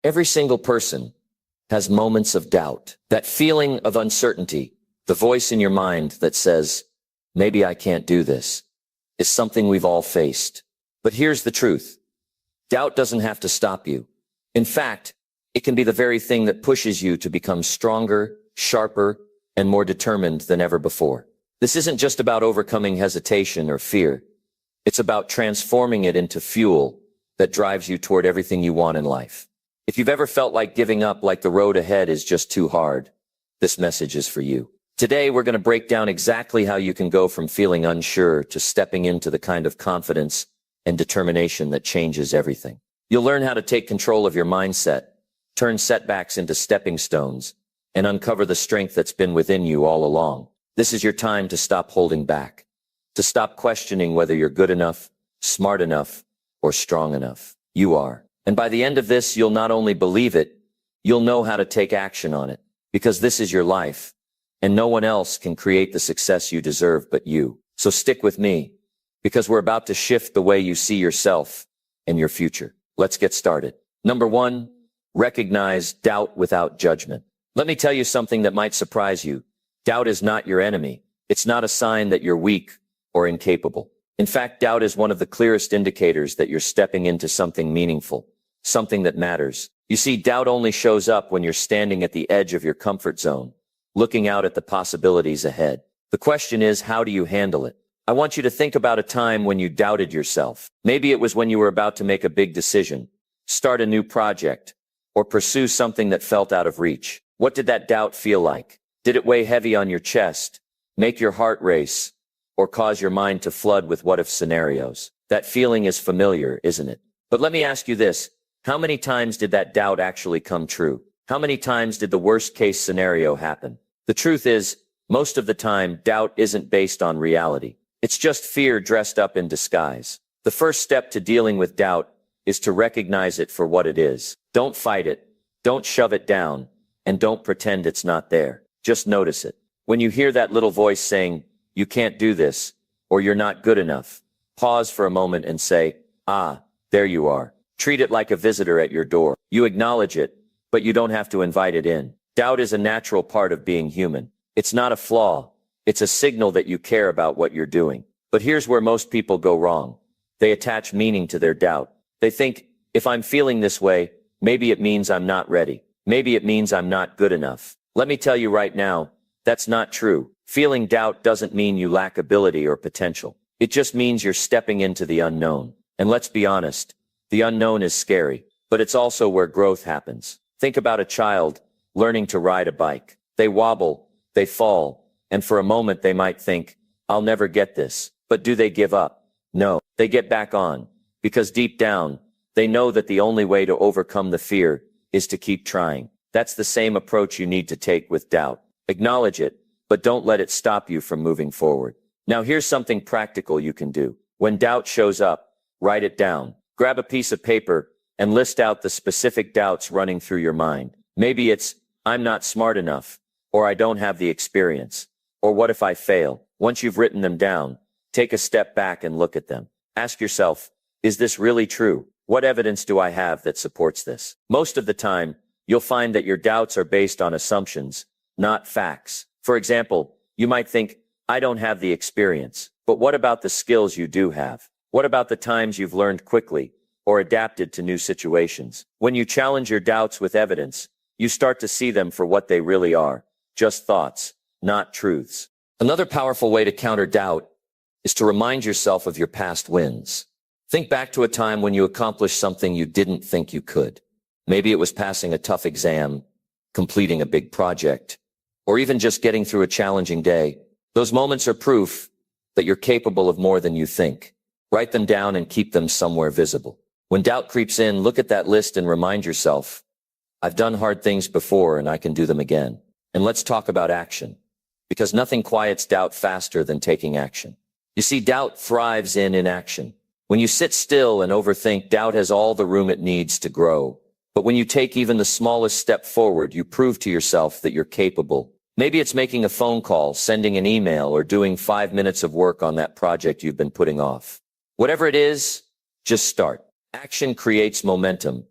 Every single person has moments of doubt. That feeling of uncertainty, the voice in your mind that says, maybe I can't do this, is something we've all faced. But here's the truth. Doubt doesn't have to stop you. In fact, it can be the very thing that pushes you to become stronger, sharper, and more determined than ever before. This isn't just about overcoming hesitation or fear. It's about transforming it into fuel that drives you toward everything you want in life. If you've ever felt like giving up, like the road ahead is just too hard, this message is for you. Today, we're going to break down exactly how you can go from feeling unsure to stepping into the kind of confidence and determination that changes everything. You'll learn how to take control of your mindset, turn setbacks into stepping stones, and uncover the strength that's been within you all along. This is your time to stop holding back, to stop questioning whether you're good enough, smart enough, or strong enough. You are. And by the end of this, you'll not only believe it, you'll know how to take action on it. Because this is your life, and no one else can create the success you deserve but you. So stick with me, because we're about to shift the way you see yourself and your future. Let's get started. Number 1, recognize doubt without judgment. Let me tell you something that might surprise you. Doubt is not your enemy. It's not a sign that you're weak or incapable. In fact, doubt is one of the clearest indicators that you're stepping into something meaningful, something that matters. You see, doubt only shows up when you're standing at the edge of your comfort zone, looking out at the possibilities ahead. The question is, how do you handle it? I want you to think about a time when you doubted yourself. Maybe it was when you were about to make a big decision, start a new project, or pursue something that felt out of reach. What did that doubt feel like? Did it weigh heavy on your chest, make your heart race, or cause your mind to flood with what-if scenarios? That feeling is familiar, isn't it? But let me ask you this. How many times did that doubt actually come true? How many times did the worst-case scenario happen? The truth is, most of the time, doubt isn't based on reality. It's just fear dressed up in disguise. The first step to dealing with doubt is to recognize it for what it is. Don't fight it, don't shove it down, and don't pretend it's not there. Just notice it. When you hear that little voice saying, you can't do this, or you're not good enough, pause for a moment and say, there you are. Treat it like a visitor at your door. You acknowledge it, but you don't have to invite it in. Doubt is a natural part of being human. It's not a flaw. It's a signal that you care about what you're doing. But here's where most people go wrong. They attach meaning to their doubt. They think, if I'm feeling this way, maybe it means I'm not ready. Maybe it means I'm not good enough. Let me tell you right now, that's not true. Feeling doubt doesn't mean you lack ability or potential. It just means you're stepping into the unknown. And let's be honest, the unknown is scary, but it's also where growth happens. Think about a child learning to ride a bike. They wobble, they fall, and for a moment they might think, I'll never get this. But do they give up? No, they get back on, because deep down, they know that the only way to overcome the fear is to keep trying. That's the same approach you need to take with doubt. Acknowledge it, but don't let it stop you from moving forward. Now here's something practical you can do. When doubt shows up, write it down. Grab a piece of paper and list out the specific doubts running through your mind. Maybe it's, I'm not smart enough, or I don't have the experience, or what if I fail? Once you've written them down, take a step back and look at them. Ask yourself, is this really true? What evidence do I have that supports this? Most of the time, you'll find that your doubts are based on assumptions, not facts. For example, you might think, I don't have the experience. But what about the skills you do have? What about the times you've learned quickly or adapted to new situations? When you challenge your doubts with evidence, you start to see them for what they really are, just thoughts, not truths. Another powerful way to counter doubt is to remind yourself of your past wins. Think back to a time when you accomplished something you didn't think you could. Maybe it was passing a tough exam, completing a big project, or even just getting through a challenging day. Those moments are proof that you're capable of more than you think. Write them down and keep them somewhere visible. When doubt creeps in, look at that list and remind yourself, I've done hard things before and I can do them again. And let's talk about action, because nothing quiets doubt faster than taking action. You see, doubt thrives in inaction. When you sit still and overthink, doubt has all the room it needs to grow. But when you take even the smallest step forward, you prove to yourself that you're capable. Maybe it's making a phone call, sending an email, or doing 5 minutes of work on that project you've been putting off. Whatever it is, just start. Action creates momentum,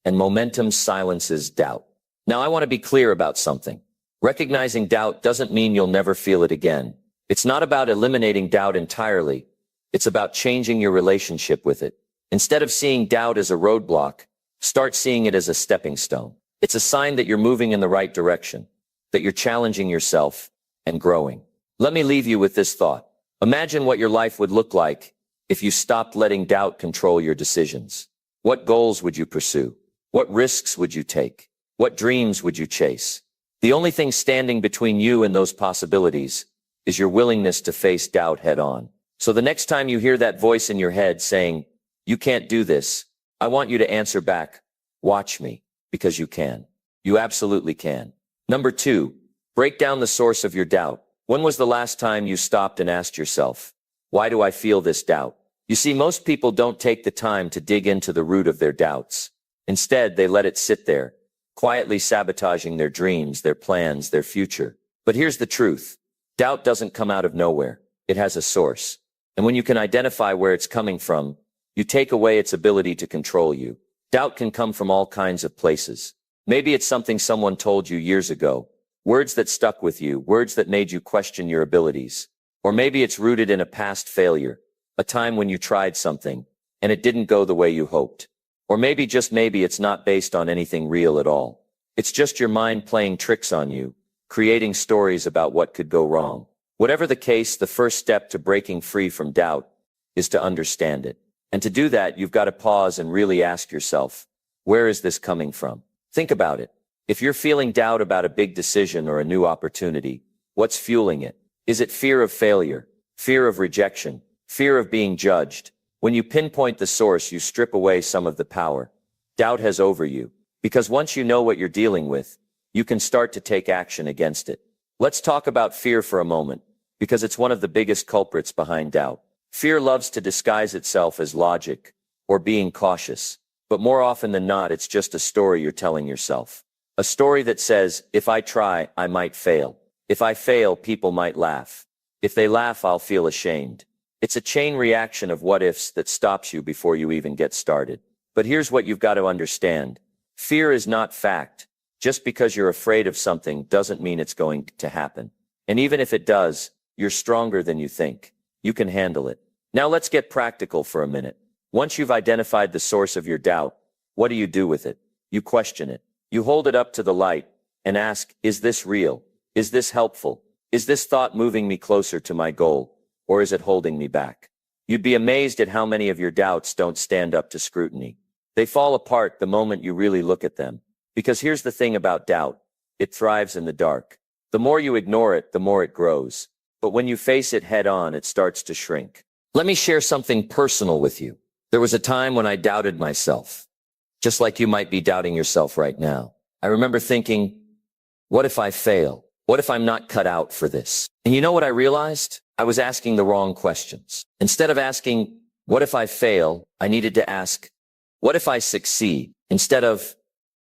and momentum silences doubt. Now I want to be clear about something. Recognizing doubt doesn't mean you'll never feel it again. It's not about eliminating doubt entirely. It's about changing your relationship with it. Instead of seeing doubt as a roadblock, start seeing it as a stepping stone. It's a sign that you're moving in the right direction, that you're challenging yourself and growing. Let me leave you with this thought. Imagine what your life would look like if you stopped letting doubt control your decisions. What goals would you pursue? What risks would you take? What dreams would you chase? The only thing standing between you and those possibilities is your willingness to face doubt head on. So the next time you hear that voice in your head saying, "You can't do this," I want you to answer back, "Watch me, because you can." You absolutely can. Number 2, break down the source of your doubt. When was the last time you stopped and asked yourself, why do I feel this doubt? You see, most people don't take the time to dig into the root of their doubts. Instead, they let it sit there, quietly sabotaging their dreams, their plans, their future. But here's the truth. Doubt doesn't come out of nowhere. It has a source. And when you can identify where it's coming from, you take away its ability to control you. Doubt can come from all kinds of places. Maybe it's something someone told you years ago, words that stuck with you, words that made you question your abilities. Or maybe it's rooted in a past failure, a time when you tried something and it didn't go the way you hoped. Or maybe, just maybe, it's not based on anything real at all. It's just your mind playing tricks on you, creating stories about what could go wrong. Whatever the case, the first step to breaking free from doubt is to understand it. And to do that, you've got to pause and really ask yourself, where is this coming from? Think about it. If you're feeling doubt about a big decision or a new opportunity, what's fueling it? Is it fear of failure, fear of rejection, fear of being judged? When you pinpoint the source, you strip away some of the power doubt has over you. Because once you know what you're dealing with, you can start to take action against it. Let's talk about fear for a moment, because it's one of the biggest culprits behind doubt. Fear loves to disguise itself as logic or being cautious, but more often than not, it's just a story you're telling yourself. A story that says, if I try, I might fail. If I fail, people might laugh. If they laugh, I'll feel ashamed. It's a chain reaction of what-ifs that stops you before you even get started. But here's what you've got to understand. Fear is not fact. Just because you're afraid of something doesn't mean it's going to happen. And even if it does, you're stronger than you think. You can handle it. Now let's get practical for a minute. Once you've identified the source of your doubt, what do you do with it? You question it. You hold it up to the light and ask, is this real? Is this helpful? Is this thought moving me closer to my goal? Or is it holding me back? You'd be amazed at how many of your doubts don't stand up to scrutiny. They fall apart the moment you really look at them. Because here's the thing about doubt. It thrives in the dark. The more you ignore it, the more it grows. But when you face it head on, it starts to shrink. Let me share something personal with you. There was a time when I doubted myself, just like you might be doubting yourself right now. I remember thinking, what if I fail? What if I'm not cut out for this? And you know what I realized? I was asking the wrong questions. Instead of asking, what if I fail? I needed to ask, what if I succeed? Instead of,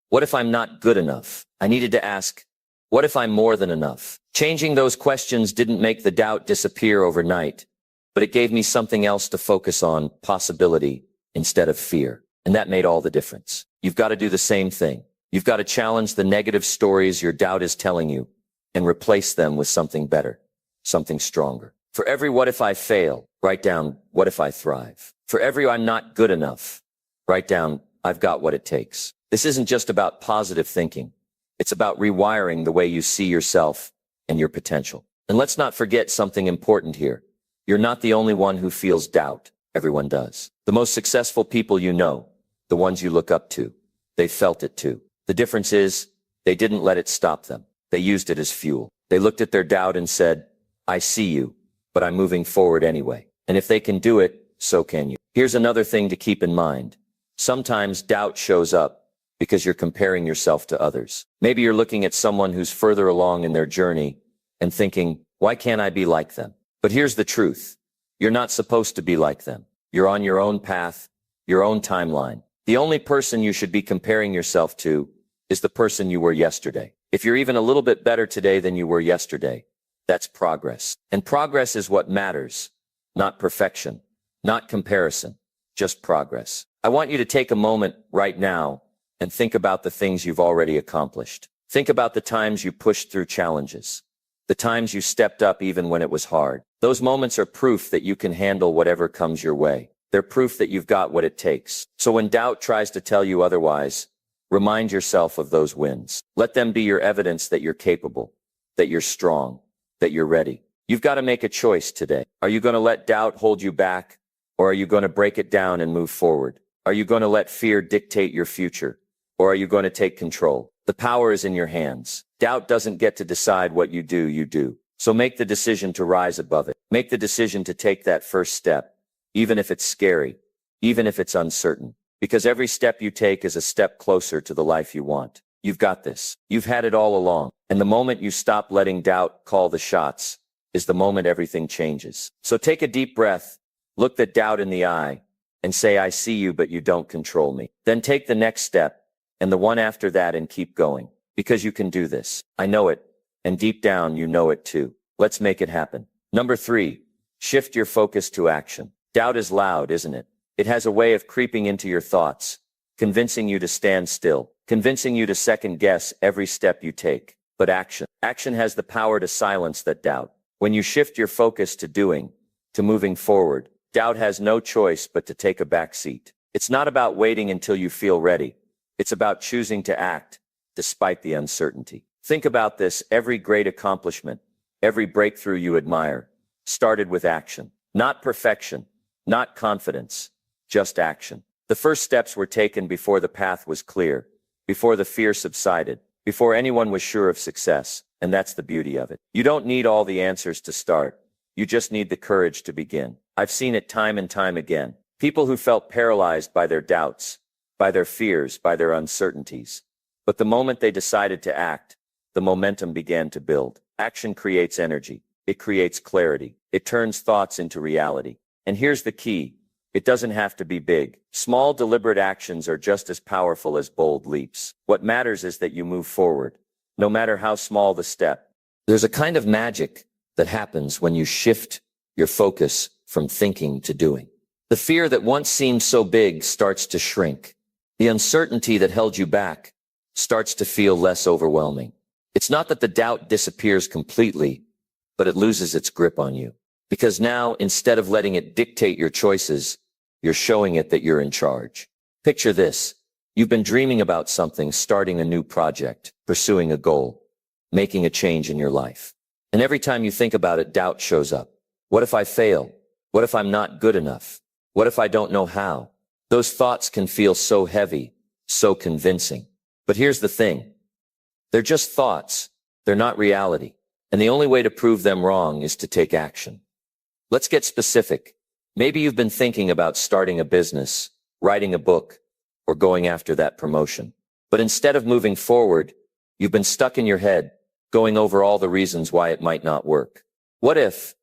what if I'm not good enough? I needed to ask, what if I'm more than enough? Changing those questions didn't make the doubt disappear overnight, but it gave me something else to focus on, possibility instead of fear. And that made all the difference. You've got to do the same thing. You've got to challenge the negative stories your doubt is telling you and replace them with something better, something stronger. For every what if I fail, write down what if I thrive. For every I'm not good enough, write down I've got what it takes. This isn't just about positive thinking. It's about rewiring the way you see yourself and your potential. And let's not forget something important here. You're not the only one who feels doubt. Everyone does. The most successful people you know, the ones you look up to, they felt it too. The difference is they didn't let it stop them. They used it as fuel. They looked at their doubt and said, I see you, but I'm moving forward anyway. And if they can do it, so can you. Here's another thing to keep in mind. Sometimes doubt shows up because you're comparing yourself to others. Maybe you're looking at someone who's further along in their journey and thinking, why can't I be like them? But here's the truth. You're not supposed to be like them. You're on your own path, your own timeline. The only person you should be comparing yourself to is the person you were yesterday. If you're even a little bit better today than you were yesterday, that's progress. And progress is what matters, not perfection, not comparison, just progress. I want you to take a moment right now and think about the things you've already accomplished. Think about the times you pushed through challenges, the times you stepped up even when it was hard. Those moments are proof that you can handle whatever comes your way. They're proof that you've got what it takes. So when doubt tries to tell you otherwise, remind yourself of those wins. Let them be your evidence that you're capable, that you're strong, that you're ready. You've got to make a choice today. Are you going to let doubt hold you back, or are you going to break it down and move forward? Are you going to let fear dictate your future, or are you going to take control? The power is in your hands. Doubt doesn't get to decide what you do, you do. So make the decision to rise above it. Make the decision to take that first step, even if it's scary, even if it's uncertain. Because every step you take is a step closer to the life you want. You've got this. You've had it all along. And the moment you stop letting doubt call the shots is the moment everything changes. So take a deep breath, look that doubt in the eye, and say, I see you, but you don't control me. Then take the next step, and the one after that, and keep going. Because you can do this. I know it, and deep down you know it too. Let's make it happen. Number 3, shift your focus to action. Doubt is loud, isn't it? It has a way of creeping into your thoughts, convincing you to stand still, convincing you to second guess every step you take. But action has the power to silence that doubt. When you shift your focus to doing, to moving forward, doubt has no choice but to take a back seat. It's not about waiting until you feel ready. It's about choosing to act despite the uncertainty. Think about this. Every great accomplishment, every breakthrough you admire, started with action. Not perfection, not confidence, just action. The first steps were taken before the path was clear, before the fear subsided, before anyone was sure of success. And that's the beauty of it. You don't need all the answers to start. You just need the courage to begin. I've seen it time and time again. People who felt paralyzed by their doubts, by their fears, by their uncertainties. But the moment they decided to act, the momentum began to build. Action creates energy. It creates clarity. It turns thoughts into reality. And here's the key. It doesn't have to be big. Small, deliberate actions are just as powerful as bold leaps. What matters is that you move forward, no matter how small the step. There's a kind of magic that happens when you shift your focus from thinking to doing. The fear that once seemed so big starts to shrink. The uncertainty that held you back starts to feel less overwhelming. It's not that the doubt disappears completely, but it loses its grip on you. Because now, instead of letting it dictate your choices, you're showing it that you're in charge. Picture this. You've been dreaming about something, starting a new project, pursuing a goal, making a change in your life. And every time you think about it, doubt shows up. What if I fail? What if I'm not good enough? What if I don't know how? Those thoughts can feel so heavy, so convincing. But here's the thing. They're just thoughts. They're not reality. And the only way to prove them wrong is to take action. Let's get specific. Maybe you've been thinking about starting a business, writing a book, or going after that promotion. But instead of moving forward, you've been stuck in your head, going over all the reasons why it might not work. What if,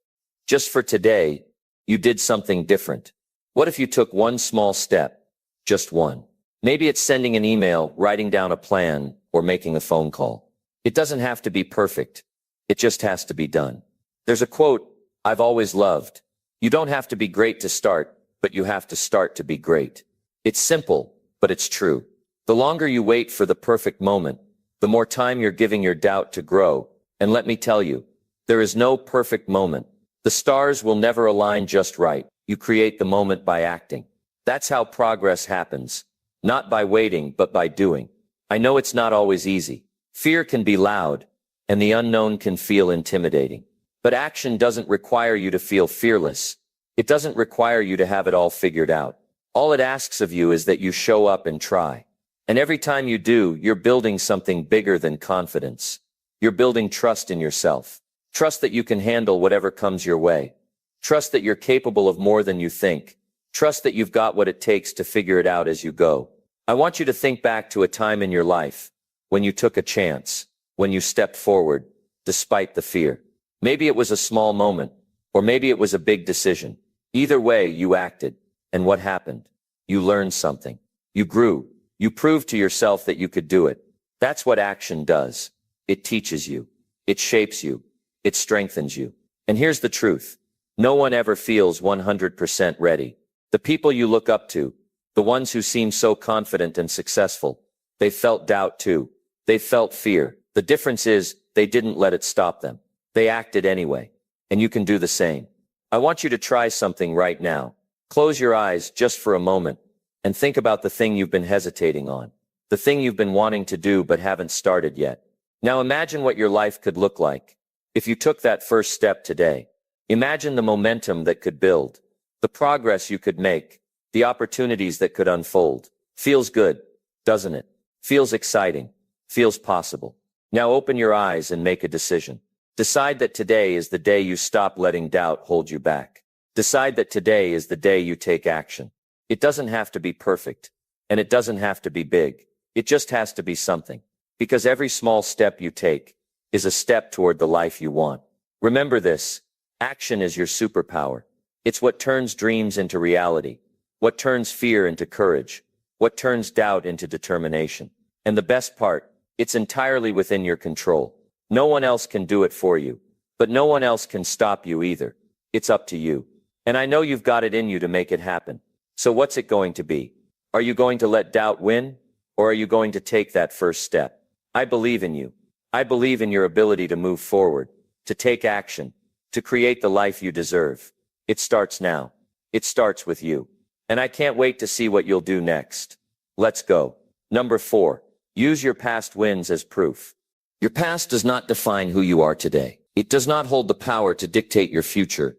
just for today, you did something different? What if you took one small step, just one? Maybe it's sending an email, writing down a plan, or making a phone call. It doesn't have to be perfect. It just has to be done. There's a quote I've always loved. You don't have to be great to start, but you have to start to be great. It's simple, but it's true. The longer you wait for the perfect moment, the more time you're giving your doubt to grow. And let me tell you, there is no perfect moment. The stars will never align just right. You create the moment by acting. That's how progress happens. Not by waiting, but by doing. I know it's not always easy. Fear can be loud, and the unknown can feel intimidating. But action doesn't require you to feel fearless. It doesn't require you to have it all figured out. All it asks of you is that you show up and try. And every time you do, you're building something bigger than confidence. You're building trust in yourself. Trust that you can handle whatever comes your way. Trust that you're capable of more than you think. Trust that you've got what it takes to figure it out as you go. I want you to think back to a time in your life when you took a chance, when you stepped forward, despite the fear. Maybe it was a small moment, or maybe it was a big decision. Either way, you acted. And what happened? You learned something. You grew. You proved to yourself that you could do it. That's what action does. It teaches you. It shapes you. It strengthens you. And here's the truth. No one ever feels 100% ready. The people you look up to, the ones who seem so confident and successful, They felt doubt too. They felt fear. The difference is they didn't let it stop them. They acted anyway. And you can do the same. I want you to try something right now. Close your eyes just for a moment and think about the thing you've been hesitating on. The thing you've been wanting to do but haven't started yet. Now imagine what your life could look like if you took that first step today. Imagine the momentum that could build, the progress you could make, the opportunities that could unfold. Feels good, doesn't it? Feels exciting. Feels possible. Now open your eyes and make a decision. Decide that today is the day you stop letting doubt hold you back. Decide that today is the day you take action. It doesn't have to be perfect, and it doesn't have to be big. It just has to be something. Because every small step you take is a step toward the life you want. Remember this, action is your superpower. It's what turns dreams into reality, what turns fear into courage, what turns doubt into determination. And the best part, it's entirely within your control. No one else can do it for you, but no one else can stop you either. It's up to you. And I know you've got it in you to make it happen. So what's it going to be? Are you going to let doubt win, or are you going to take that first step? I believe in you. I believe in your ability to move forward, to take action, to create the life you deserve. It starts now. It starts with you. And I can't wait to see what you'll do next. Let's go. Number 4. Use your past wins as proof. Your past does not define who you are today. It does not hold the power to dictate your future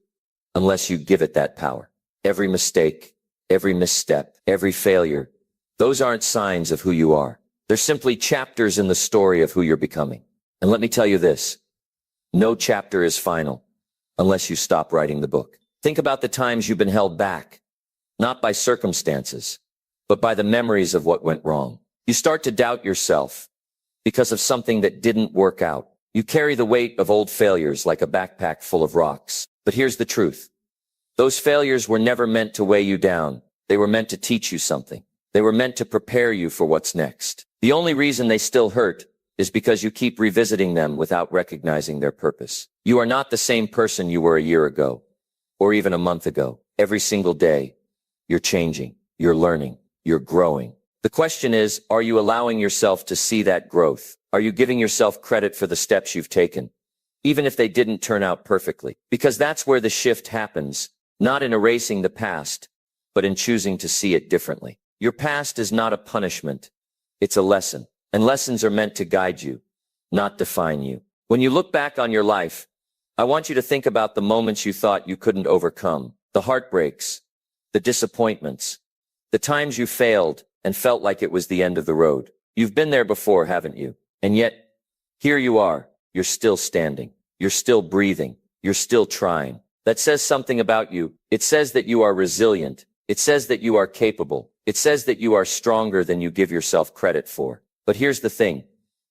unless you give it that power. Every mistake, every misstep, every failure, those aren't signs of who you are. They're simply chapters in the story of who you're becoming. And let me tell you this, no chapter is final unless you stop writing the book. Think about the times you've been held back, not by circumstances, but by the memories of what went wrong. You start to doubt yourself because of something that didn't work out. You carry the weight of old failures like a backpack full of rocks. But here's the truth. Those failures were never meant to weigh you down. They were meant to teach you something. They were meant to prepare you for what's next. The only reason they still hurt is because you keep revisiting them without recognizing their purpose. You are not the same person you were a year ago, or even a month ago. Every single day, you're changing, you're learning, you're growing. The question is, are you allowing yourself to see that growth? Are you giving yourself credit for the steps you've taken, even if they didn't turn out perfectly? Because that's where the shift happens, not in erasing the past, but in choosing to see it differently. Your past is not a punishment. It's a lesson. And lessons are meant to guide you, not define you. When you look back on your life, I want you to think about the moments you thought you couldn't overcome, the heartbreaks, the disappointments, the times you failed and felt like it was the end of the road. You've been there before, haven't you? And yet, here you are. You're still standing. You're still breathing. You're still trying. That says something about you. It says that you are resilient. It says that you are capable. It says that you are stronger than you give yourself credit for. But here's the thing.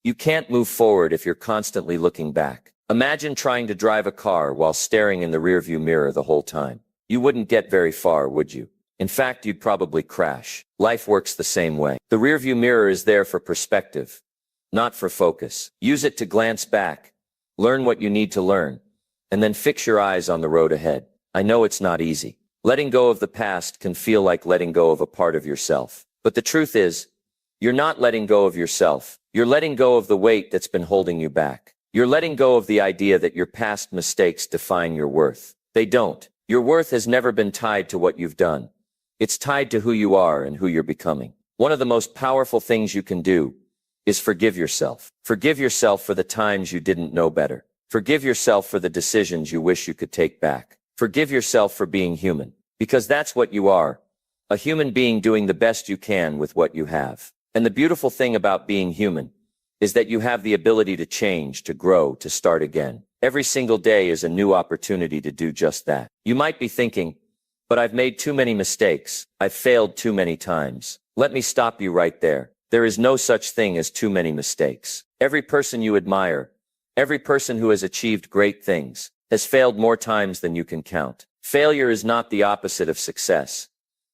You can't move forward if you're constantly looking back. Imagine trying to drive a car while staring in the rearview mirror the whole time. You wouldn't get very far, would you? In fact, you'd probably crash. Life works the same way. The rearview mirror is there for perspective, not for focus. Use it to glance back, learn what you need to learn, and then fix your eyes on the road ahead. I know it's not easy. Letting go of the past can feel like letting go of a part of yourself. But the truth is, you're not letting go of yourself. You're letting go of the weight that's been holding you back. You're letting go of the idea that your past mistakes define your worth. They don't. Your worth has never been tied to what you've done. It's tied to who you are and who you're becoming. One of the most powerful things you can do is forgive yourself. Forgive yourself for the times you didn't know better. Forgive yourself for the decisions you wish you could take back. Forgive yourself for being human, because that's what you are, a human being doing the best you can with what you have. And the beautiful thing about being human is that you have the ability to change, to grow, to start again. Every single day is a new opportunity to do just that. You might be thinking, but I've made too many mistakes. I've failed too many times. Let me stop you right there. There is no such thing as too many mistakes. Every person you admire, every person who has achieved great things, has failed more times than you can count. Failure is not the opposite of success.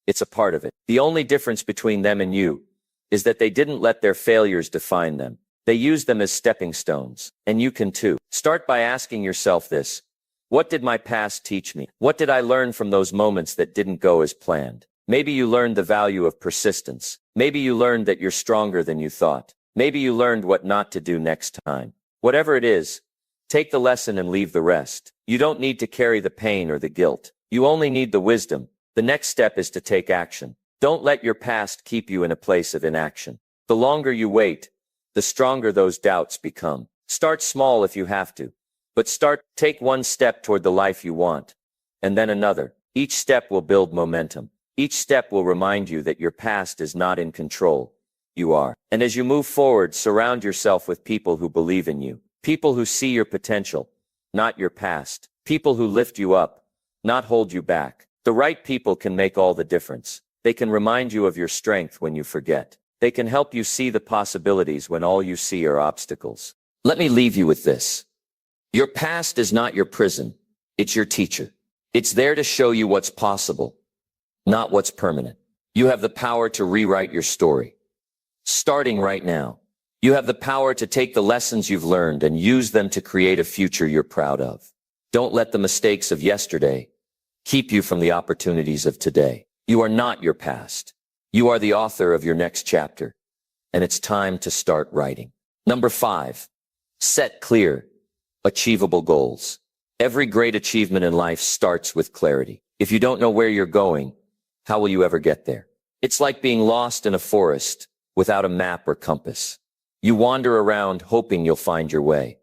It's a part of it. The only difference between them and you is that they didn't let their failures define them. They used them as stepping stones. And you can too. Start by asking yourself this. What did my past teach me? What did I learn from those moments that didn't go as planned? Maybe you learned the value of persistence. Maybe you learned that you're stronger than you thought. Maybe you learned what not to do next time. Whatever it is, take the lesson and leave the rest. You don't need to carry the pain or the guilt. You only need the wisdom. The next step is to take action. Don't let your past keep you in a place of inaction. The longer you wait, the stronger those doubts become. Start small if you have to, but take one step toward the life you want, and then another. Each step will build momentum. Each step will remind you that your past is not in control. You are. And as you move forward, surround yourself with people who believe in you. People who see your potential, not your past. People who lift you up, not hold you back. The right people can make all the difference. They can remind you of your strength when you forget. They can help you see the possibilities when all you see are obstacles. Let me leave you with this. Your past is not your prison. It's your teacher. It's there to show you what's possible, not what's permanent. You have the power to rewrite your story. Starting right now, you have the power to take the lessons you've learned and use them to create a future you're proud of. Don't let the mistakes of yesterday keep you from the opportunities of today. You are not your past. You are the author of your next chapter, and it's time to start writing. Number 5, set clear, achievable goals. Every great achievement in life starts with clarity. If you don't know where you're going, how will you ever get there? It's like being lost in a forest without a map or compass. You wander around hoping you'll find your way,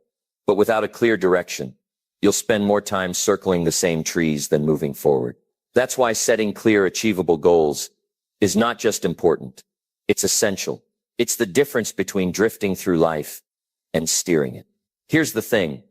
but without a clear direction, you'll spend more time circling the same trees than moving forward. That's why setting clear, achievable goals is not just important. It's essential. It's the difference between drifting through life and steering it. Here's the thing.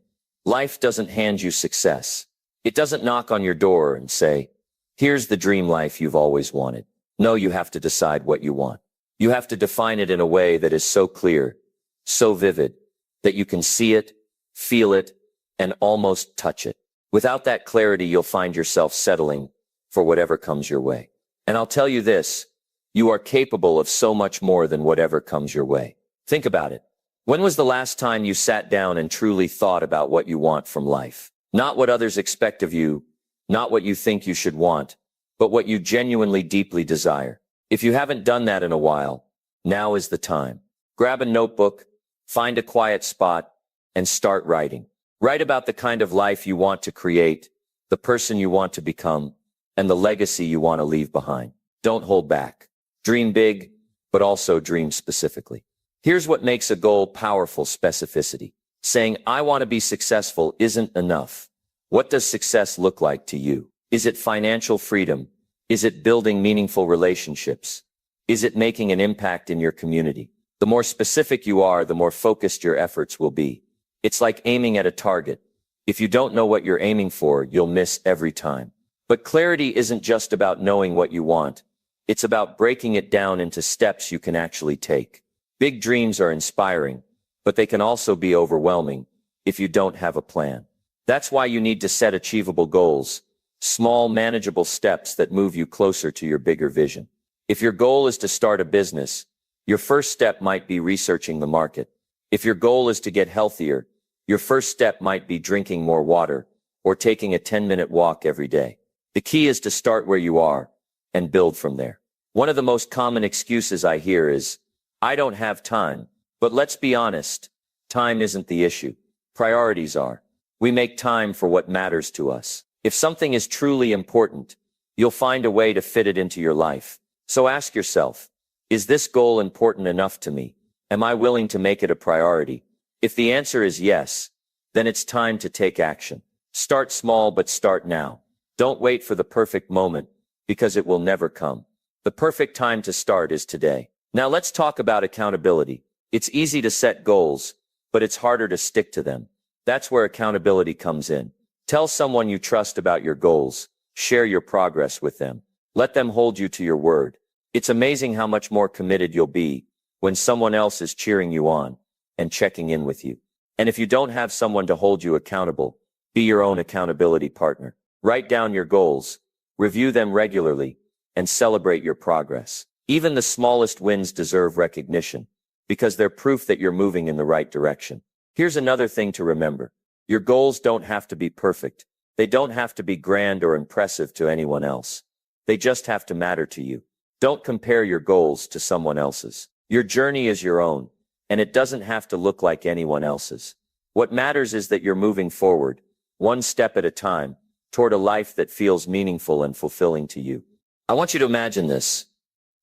Life doesn't hand you success. It doesn't knock on your door and say, here's the dream life you've always wanted. No, you have to decide what you want. You have to define it in a way that is so clear, so vivid, that you can see it, feel it, and almost touch it. Without that clarity, you'll find yourself settling for whatever comes your way. And I'll tell you this, you are capable of so much more than whatever comes your way. Think about it. When was the last time you sat down and truly thought about what you want from life? Not what others expect of you, not what you think you should want, but what you genuinely deeply desire. If you haven't done that in a while, now is the time. Grab a notebook, find a quiet spot, and start writing. Write about the kind of life you want to create, the person you want to become, and the legacy you want to leave behind. Don't hold back. Dream big, but also dream specifically. Here's what makes a goal powerful: specificity. Saying, I want to be successful isn't enough. What does success look like to you? Is it financial freedom? Is it building meaningful relationships? Is it making an impact in your community? The more specific you are, the more focused your efforts will be. It's like aiming at a target. If you don't know what you're aiming for, you'll miss every time. But clarity isn't just about knowing what you want. It's about breaking it down into steps you can actually take. Big dreams are inspiring, but they can also be overwhelming if you don't have a plan. That's why you need to set achievable goals, small, manageable steps that move you closer to your bigger vision. If your goal is to start a business, your first step might be researching the market. If your goal is to get healthier, your first step might be drinking more water or taking a 10-minute walk every day. The key is to start where you are and build from there. One of the most common excuses I hear is, I don't have time. But let's be honest, time isn't the issue. Priorities are. We make time for what matters to us. If something is truly important, you'll find a way to fit it into your life. So ask yourself, is this goal important enough to me? Am I willing to make it a priority? If the answer is yes, then it's time to take action. Start small, but start now. Don't wait for the perfect moment, because it will never come. The perfect time to start is today. Now let's talk about accountability. It's easy to set goals, but it's harder to stick to them. That's where accountability comes in. Tell someone you trust about your goals. Share your progress with them. Let them hold you to your word. It's amazing how much more committed you'll be when someone else is cheering you on and checking in with you. And if you don't have someone to hold you accountable, be your own accountability partner. Write down your goals, review them regularly, and celebrate your progress. Even the smallest wins deserve recognition, because they're proof that you're moving in the right direction. Here's another thing to remember. Your goals don't have to be perfect. They don't have to be grand or impressive to anyone else. They just have to matter to you. Don't compare your goals to someone else's. Your journey is your own, and it doesn't have to look like anyone else's. What matters is that you're moving forward, one step at a time, toward a life that feels meaningful and fulfilling to you. I want you to imagine this.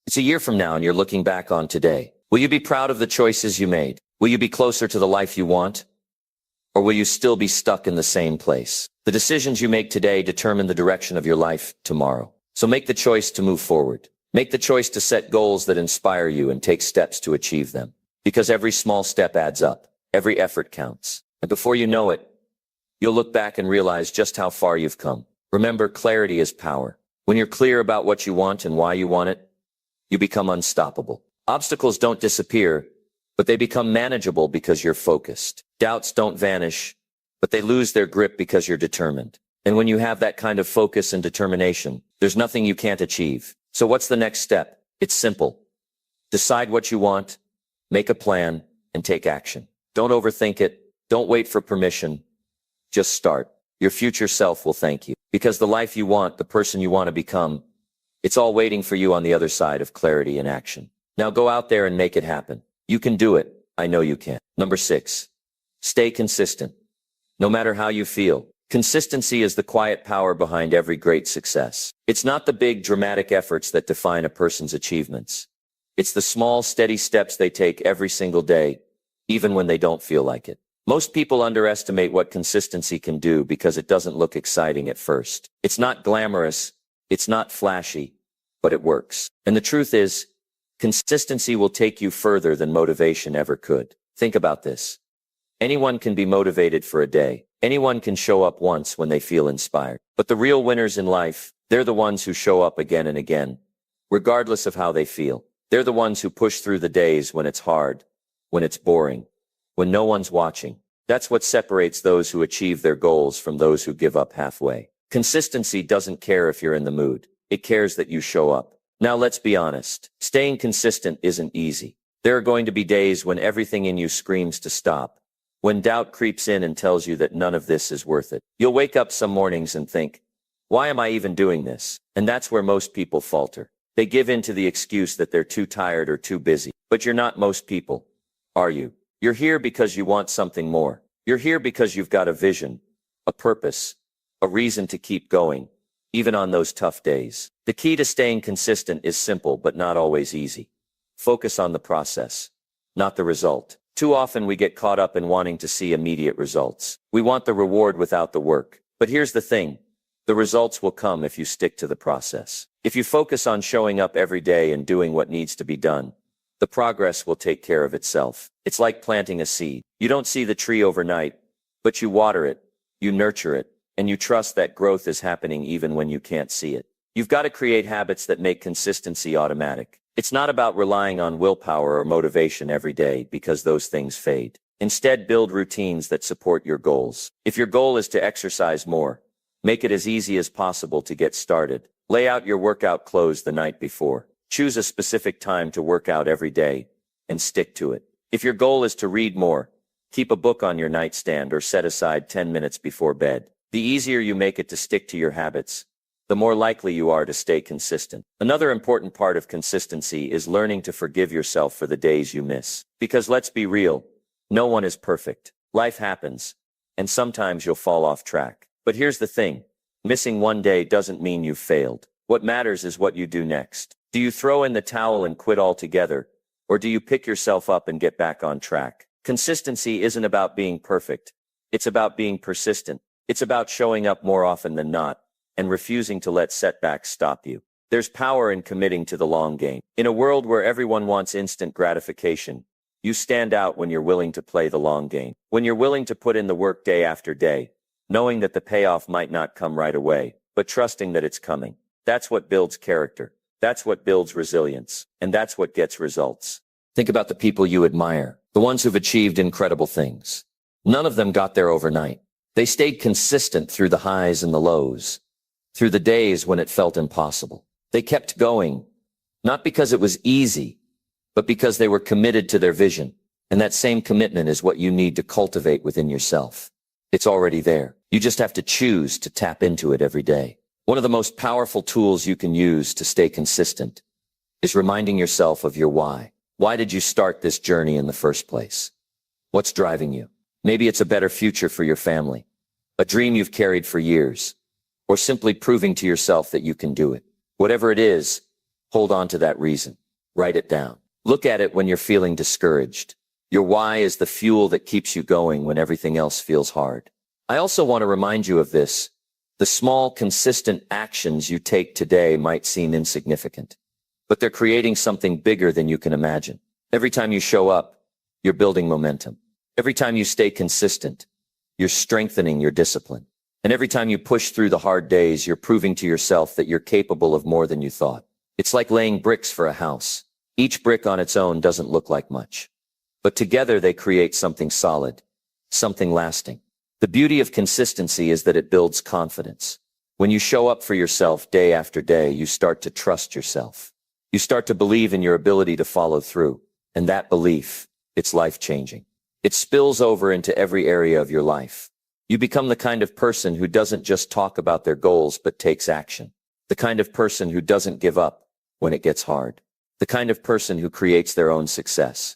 It's a year from now and you're looking back on today. Will you be proud of the choices you made? Will you be closer to the life you want? Or will you still be stuck in the same place? The decisions you make today determine the direction of your life tomorrow. So make the choice to move forward. Make the choice to set goals that inspire you and take steps to achieve them. Because every small step adds up. Every effort counts. And before you know it, you'll look back and realize just how far you've come. Remember, clarity is power. When you're clear about what you want and why you want it, you become unstoppable. Obstacles don't disappear, but they become manageable because you're focused. Doubts don't vanish, but they lose their grip because you're determined. And when you have that kind of focus and determination, there's nothing you can't achieve. So what's the next step? It's simple. Decide what you want, make a plan, and take action. Don't overthink it. Don't wait for permission. Just start. Your future self will thank you. Because the life you want, the person you want to become, it's all waiting for you on the other side of clarity and action. Now go out there and make it happen. You can do it. I know you can. Number 6. Stay consistent. No matter how you feel. Consistency is the quiet power behind every great success. It's not the big dramatic efforts that define a person's achievements. It's the small, steady steps they take every single day, even when they don't feel like it. Most people underestimate what consistency can do because it doesn't look exciting at first. It's not glamorous. It's not flashy, but it works. And the truth is, consistency will take you further than motivation ever could. Think about this. Anyone can be motivated for a day. Anyone can show up once when they feel inspired. But the real winners in life, they're the ones who show up again and again, regardless of how they feel. They're the ones who push through the days when it's hard, when it's boring, when no one's watching. That's what separates those who achieve their goals from those who give up halfway. Consistency doesn't care if you're in the mood. It cares that you show up. Now let's be honest. Staying consistent isn't easy. There are going to be days when everything in you screams to stop. When doubt creeps in and tells you that none of this is worth it. You'll wake up some mornings and think, why am I even doing this? And that's where most people falter. They give in to the excuse that they're too tired or too busy. But you're not most people, are you? You're here because you want something more. You're here because you've got a vision, a purpose, a reason to keep going, even on those tough days. The key to staying consistent is simple but not always easy. Focus on the process, not the result. Too often we get caught up in wanting to see immediate results. We want the reward without the work. But here's the thing. The results will come if you stick to the process. If you focus on showing up every day and doing what needs to be done, the progress will take care of itself. It's like planting a seed. You don't see the tree overnight, but you water it, you nurture it, and you trust that growth is happening even when you can't see it. You've got to create habits that make consistency automatic. It's not about relying on willpower or motivation every day because those things fade. Instead, build routines that support your goals. If your goal is to exercise more, make it as easy as possible to get started. Lay out your workout clothes the night before. Choose a specific time to work out every day and stick to it. If your goal is to read more, keep a book on your nightstand or set aside 10 minutes before bed. The easier you make it to stick to your habits, the more likely you are to stay consistent. Another important part of consistency is learning to forgive yourself for the days you miss. Because let's be real, no one is perfect. Life happens, and sometimes you'll fall off track. But here's the thing. Missing one day doesn't mean you've failed. What matters is what you do next. Do you throw in the towel and quit altogether? Or do you pick yourself up and get back on track? Consistency isn't about being perfect. It's about being persistent. It's about showing up more often than not and refusing to let setbacks stop you. There's power in committing to the long game. In a world where everyone wants instant gratification, you stand out when you're willing to play the long game. When you're willing to put in the work day after day, knowing that the payoff might not come right away, but trusting that it's coming. That's what builds character. That's what builds resilience. And that's what gets results. Think about the people you admire, the ones who've achieved incredible things. None of them got there overnight. They stayed consistent through the highs and the lows, through the days when it felt impossible. They kept going, not because it was easy, but because they were committed to their vision. And that same commitment is what you need to cultivate within yourself. It's already there. You just have to choose to tap into it every day. One of the most powerful tools you can use to stay consistent is reminding yourself of your why. Why did you start this journey in the first place? What's driving you? Maybe it's a better future for your family, a dream you've carried for years, or simply proving to yourself that you can do it. Whatever it is, hold on to that reason. Write it down. Look at it when you're feeling discouraged. Your why is the fuel that keeps you going when everything else feels hard. I also want to remind you of this. The small, consistent actions you take today might seem insignificant, but they're creating something bigger than you can imagine. Every time you show up, you're building momentum. Every time you stay consistent, you're strengthening your discipline. And every time you push through the hard days, you're proving to yourself that you're capable of more than you thought. It's like laying bricks for a house. Each brick on its own doesn't look like much, but together they create something solid, something lasting. The beauty of consistency is that it builds confidence. When you show up for yourself day after day, you start to trust yourself. You start to believe in your ability to follow through. And that belief, it's life-changing. It spills over into every area of your life. You become the kind of person who doesn't just talk about their goals, but takes action. The kind of person who doesn't give up when it gets hard. The kind of person who creates their own success,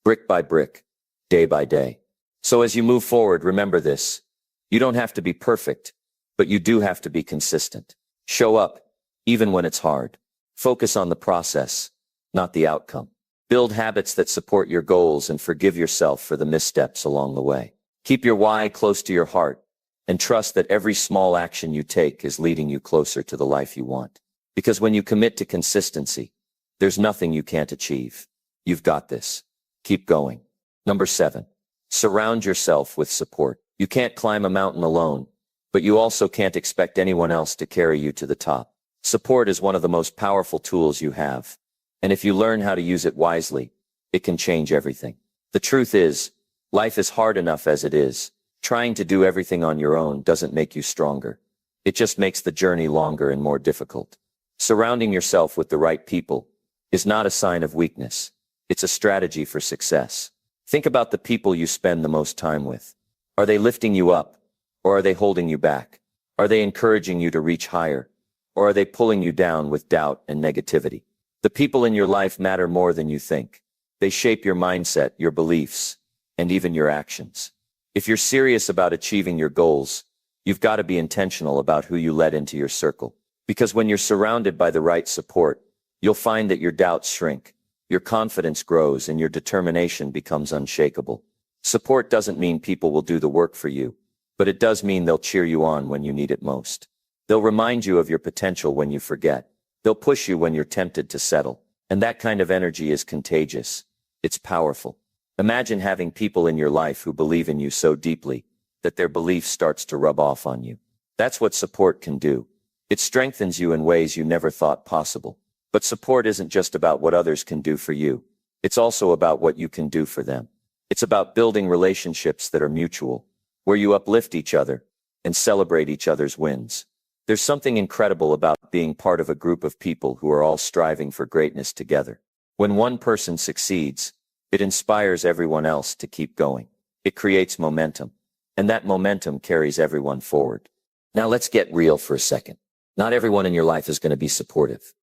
brick by brick, day by day. So as you move forward, remember this. You don't have to be perfect, but you do have to be consistent. Show up, even when it's hard. Focus on the process, not the outcome. Build habits that support your goals and forgive yourself for the missteps along the way. Keep your why close to your heart and trust that every small action you take is leading you closer to the life you want. Because when you commit to consistency, there's nothing you can't achieve. You've got this. Keep going. Number 7. Surround yourself with support. You can't climb a mountain alone, but you also can't expect anyone else to carry you to the top. Support is one of the most powerful tools you have. And if you learn how to use it wisely, it can change everything. The truth is, life is hard enough as it is. Trying to do everything on your own doesn't make you stronger. It just makes the journey longer and more difficult. Surrounding yourself with the right people is not a sign of weakness. It's a strategy for success. Think about the people you spend the most time with. Are they lifting you up, or are they holding you back? Are they encouraging you to reach higher, or are they pulling you down with doubt and negativity? The people in your life matter more than you think. They shape your mindset, your beliefs, and even your actions. If you're serious about achieving your goals, you've got to be intentional about who you let into your circle. Because when you're surrounded by the right support, you'll find that your doubts shrink, your confidence grows, and your determination becomes unshakable. Support doesn't mean people will do the work for you, but it does mean they'll cheer you on when you need it most. They'll remind you of your potential when you forget. They'll push you when you're tempted to settle. And that kind of energy is contagious. It's powerful. Imagine having people in your life who believe in you so deeply that their belief starts to rub off on you. That's what support can do. It strengthens you in ways you never thought possible. But support isn't just about what others can do for you. It's also about what you can do for them. It's about building relationships that are mutual, where you uplift each other and celebrate each other's wins. There's something incredible about being part of a group of people who are all striving for greatness together. When one person succeeds, it inspires everyone else to keep going. It creates momentum, and that momentum carries everyone forward. Now let's get real for a second. Not everyone in your life is going to be supportive.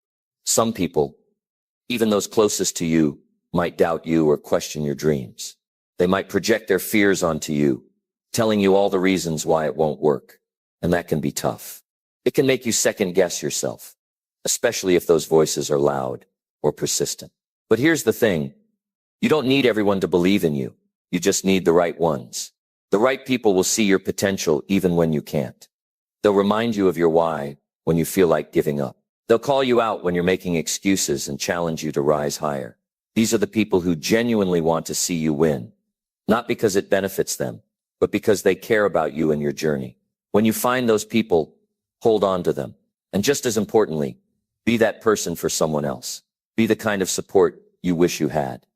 Some people, even those closest to you, might doubt you or question your dreams. They might project their fears onto you, telling you all the reasons why it won't work. And that can be tough. It can make you second-guess yourself, especially if those voices are loud or persistent. But here's the thing. You don't need everyone to believe in you. You just need the right ones. The right people will see your potential even when you can't. They'll remind you of your why when you feel like giving up. They'll call you out when you're making excuses and challenge you to rise higher. These are the people who genuinely want to see you win, not because it benefits them, but because they care about you and your journey. When you find those people, hold on to them. And just as importantly, be that person for someone else. Be the kind of support you wish you had.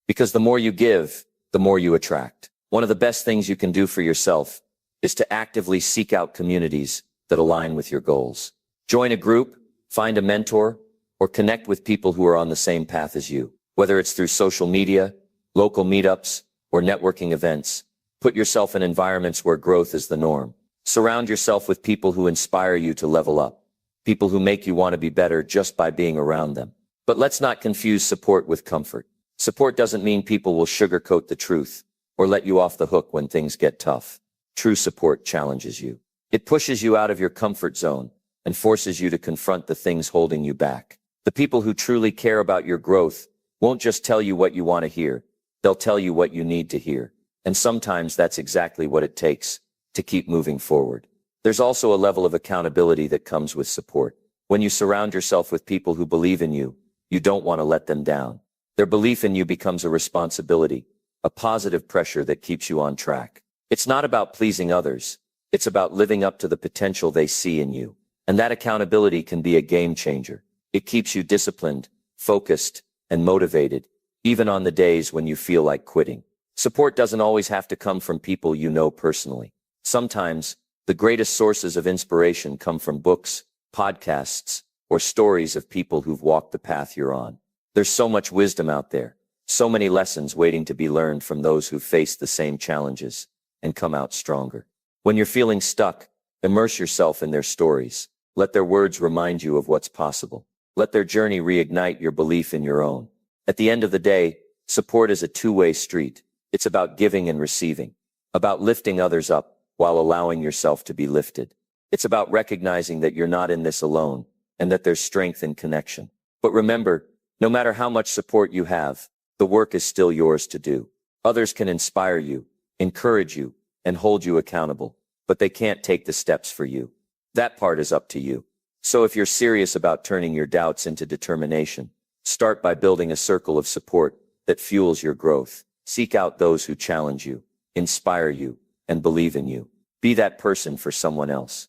Because the more you give, the more you attract. One of the best things you can do for yourself is to actively seek out communities that align with your goals. Join a group, find a mentor, or connect with people who are on the same path as you. Whether it's through social media, local meetups, or networking events, put yourself in environments where growth is the norm. Surround yourself with people who inspire you to level up. people who make you want to be better just by being around them. But let's not confuse support with comfort. Support doesn't mean people will sugarcoat the truth or let you off the hook when things get tough. True support challenges you. It pushes you out of your comfort zone and forces you to confront the things holding you back. The people who truly care about your growth won't just tell you what you want to hear. They'll tell you what you need to hear. And sometimes that's exactly what it takes to keep moving forward. There's also a level of accountability that comes with support. When you surround yourself with people who believe in you, you don't want to let them down. Their belief in you becomes a responsibility, a positive pressure that keeps you on track. It's not about pleasing others. It's about living up to the potential they see in you. And that accountability can be a game changer. It keeps you disciplined, focused, and motivated, even on the days when you feel like quitting. Support doesn't always have to come from people you know personally. Sometimes, the greatest sources of inspiration come from books, podcasts, or stories of people who've walked the path you're on. There's so much wisdom out there, so many lessons waiting to be learned from those who faced the same challenges and come out stronger. When you're feeling stuck, immerse yourself in their stories. Let their words remind you of what's possible. Let their journey reignite your belief in your own. At the end of the day, support is a two-way street. It's about giving and receiving, about lifting others up while allowing yourself to be lifted. It's about recognizing that you're not in this alone and that there's strength in connection. But remember, no matter how much support you have, the work is still yours to do. Others can inspire you, encourage you, and hold you accountable, but they can't take the steps for you. That part is up to you. So if you're serious about turning your doubts into determination, start by building a circle of support that fuels your growth. Seek out those who challenge you, inspire you, and believe in you. Be that person for someone else.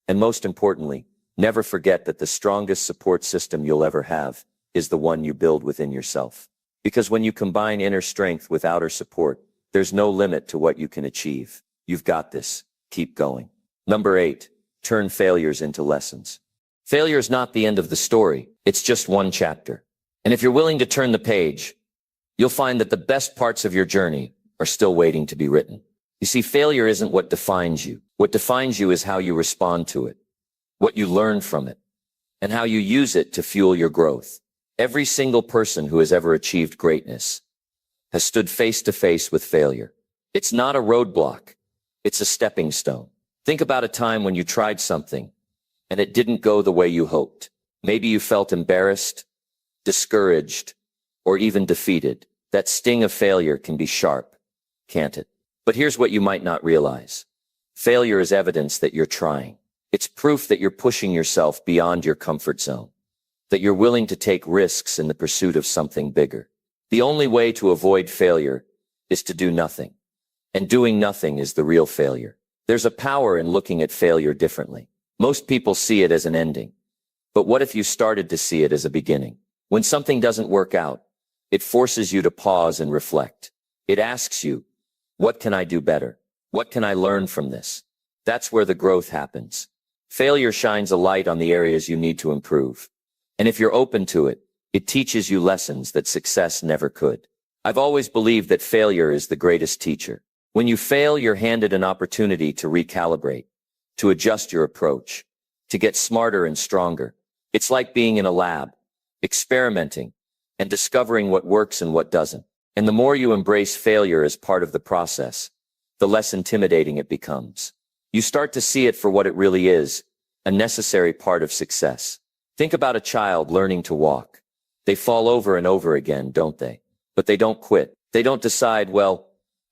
And most importantly, never forget that the strongest support system you'll ever have is the one you build within yourself. Because when you combine inner strength with outer support, there's no limit to what you can achieve. You've got this. Keep going. Number 8, turn failures into lessons. Failure is not the end of the story. It's just one chapter. And if you're willing to turn the page, you'll find that the best parts of your journey are still waiting to be written. You see, failure isn't what defines you. What defines you is how you respond to it, what you learn from it, and how you use it to fuel your growth. Every single person who has ever achieved greatness has stood face to face with failure. It's not a roadblock. It's a stepping stone. Think about a time when you tried something and it didn't go the way you hoped. Maybe you felt embarrassed, discouraged, or even defeated. That sting of failure can be sharp, can't it? But here's what you might not realize. Failure is evidence that you're trying. It's proof that you're pushing yourself beyond your comfort zone, that you're willing to take risks in the pursuit of something bigger. The only way to avoid failure is to do nothing. And doing nothing is the real failure. There's a power in looking at failure differently. Most people see it as an ending. But what if you started to see it as a beginning? When something doesn't work out, it forces you to pause and reflect. It asks you, what can I do better? What can I learn from this? That's where the growth happens. Failure shines a light on the areas you need to improve. And if you're open to it, it teaches you lessons that success never could. I've always believed that failure is the greatest teacher. When you fail, you're handed an opportunity to recalibrate, to adjust your approach, to get smarter and stronger. It's like being in a lab, experimenting, and discovering what works and what doesn't. And the more you embrace failure as part of the process, the less intimidating it becomes. You start to see it for what it really is, a necessary part of success. Think about a child learning to walk. They fall over and over again, don't they? But they don't quit. They don't decide, well,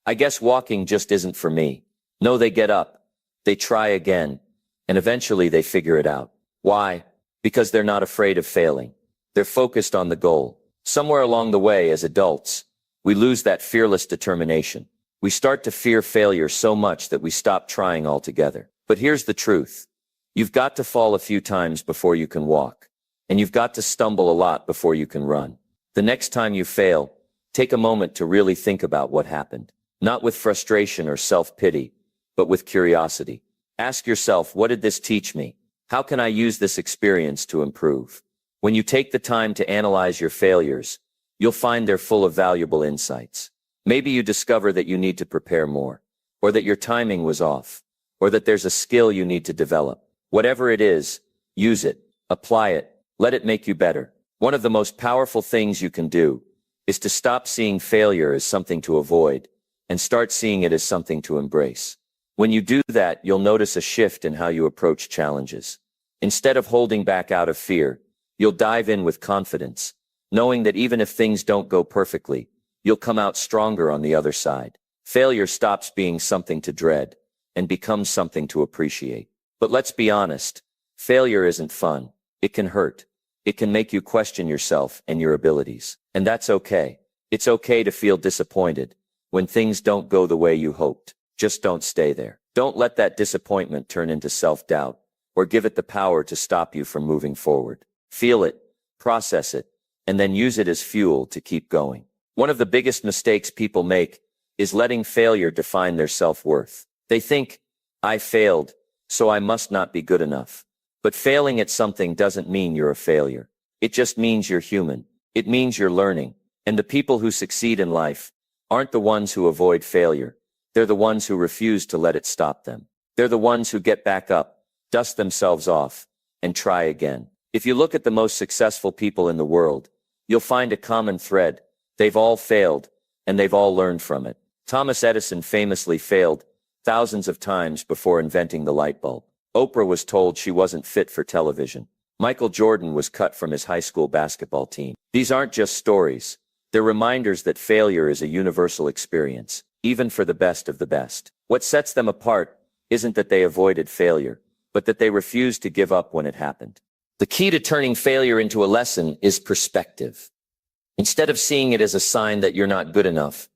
I guess walking just isn't for me. No, they get up. They try again. And eventually they figure it out. Why? Because they're not afraid of failing. They're focused on the goal. Somewhere along the way, as adults, we lose that fearless determination. We start to fear failure so much that we stop trying altogether. But here's the truth. You've got to fall a few times before you can walk. And you've got to stumble a lot before you can run. The next time you fail, take a moment to really think about what happened. Not with frustration or self-pity, but with curiosity. Ask yourself, what did this teach me? How can I use this experience to improve? When you take the time to analyze your failures, you'll find they're full of valuable insights. Maybe you discover that you need to prepare more, or that your timing was off, or that there's a skill you need to develop. Whatever it is, use it, Apply it. Let it make you better. One of the most powerful things you can do is to stop seeing failure as something to avoid and start seeing it as something to embrace. When you do that, you'll notice a shift in how you approach challenges. Instead of holding back out of fear, you'll dive in with confidence, knowing that even if things don't go perfectly, you'll come out stronger on the other side. Failure stops being something to dread and becomes something to appreciate. But let's be honest, failure isn't fun. It can hurt. It can make you question yourself and your abilities. And that's okay. It's okay to feel disappointed when things don't go the way you hoped. Just don't stay there. Don't let that disappointment turn into self-doubt or give it the power to stop you from moving forward. Feel it, process it, and then use it as fuel to keep going. One of the biggest mistakes people make is letting failure define their self-worth. They think, I failed, so I must not be good enough. But failing at something doesn't mean you're a failure. It just means you're human. It means you're learning. And the people who succeed in life aren't the ones who avoid failure. They're the ones who refuse to let it stop them. They're the ones who get back up, dust themselves off, and try again. If you look at the most successful people in the world, you'll find a common thread. They've all failed, and they've all learned from it. Thomas Edison famously failed thousands of times before inventing the light bulb. Oprah was told she wasn't fit for television. Michael Jordan was cut from his high school basketball team. These aren't just stories. They're reminders that failure is a universal experience, even for the best of the best. What sets them apart isn't that they avoided failure, but that they refused to give up when it happened. The key to turning failure into a lesson is perspective. Instead of seeing it as a sign that you're not good enough,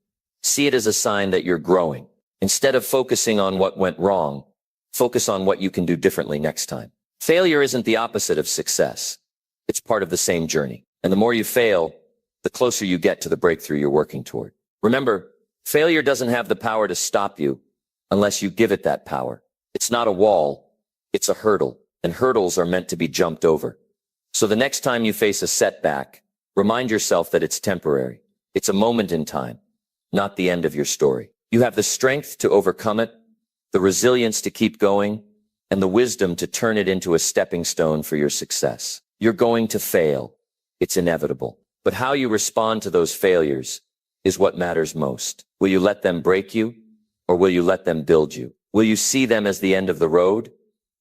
see it as a sign that you're growing. Instead of focusing on what went wrong, focus on what you can do differently next time. Failure isn't the opposite of success. It's part of the same journey. And the more you fail, the closer you get to the breakthrough you're working toward. Remember, failure doesn't have the power to stop you unless you give it that power. It's not a wall, it's a hurdle, and hurdles are meant to be jumped over. So the next time you face a setback, remind yourself that it's temporary. It's a moment in time, not the end of your story. You have the strength to overcome it, the resilience to keep going, and the wisdom to turn it into a stepping stone for your success. You're going to fail. It's inevitable. But how you respond to those failures is what matters most. Will you let them break you, or will you let them build you? Will you see them as the end of the road,